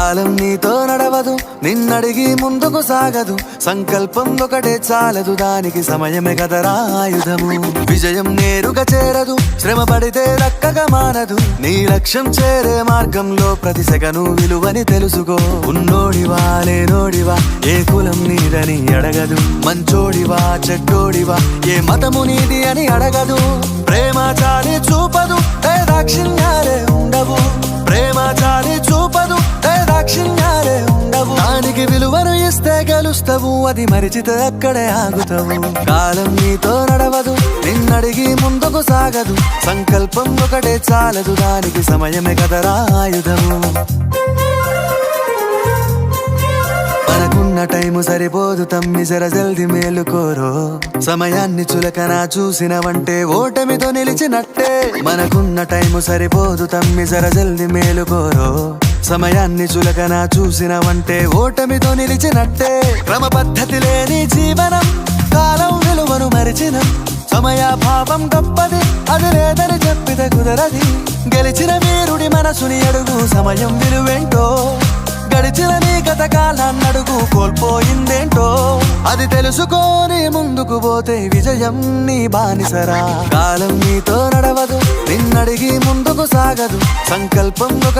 కాలం నీతో నడవదు, నిన్నడిగి ముందుకు సాగదు. సంకల్పం ఒకటే చాలదు, దానికి సమయమే కదరా ఆయుధము. విజయం నేరుగా చేరదు, శ్రమ పడితే దక్కగా మానదు. నీ లక్ష్యం చేరే మార్గంలో ప్రతి సెకను విలువని తెలుసుకో. ఉన్నోడివా లేనోడివా, ఏ కులం నీదని అడగదు. మంచోడివా చెడ్డోడివా, ఏ మతము నీది అని అడగదు. ప్రేమ చాలి చూపదు, దాక్షిణ్యాలే ఉండవు. ప్రేమ చాలి చూపదు, దాక్షిణ్యాలే ఉండవు. దానికి విలువను ఇస్తే గెలుస్తావు, అది మరిచితే అక్కడే ఆగుతావు. కాలం నీతో నడవదు, నిన్నడిగి ముందుకు సాగదు. సంకల్పం ఒకటే చాలదు, దానికి సమయమే కదరా ఆయుధము. మనకున్న టైము సరిపోదు తమ్మి, జర జల్ది మేలుకోరో. సమయాన్ని చులకన చూసినవంటే ఓటమితో నిలిచినట్టే. మనకున్న టైము సరిపోదు తమ్మి, జర జల్ది మేలుకోరో. సమయాన్ని చులకన చూసినవంటే ఓటమితో నిలిచినట్టే. క్రమ పద్ధతి లేని జీవనం, కాలం విలువను మరిచిన. సమయాభావం గొప్పది, అది లేదని చెప్పితే కుదరది. గెలిచిన వీరుడి మనసుని అడుగు, సమయం విలువేంటో. గడిచిన నీ గత కాలాన్నడుగు, కోల్పోయిందేంటో. అది తెలుసుకొని ముందుకు పోతే విజయం నీ బానిసరా. కాలం నీతో నడవదు, నిన్నడిగి ముందుకు సాగదు. సంకల్పం ఒక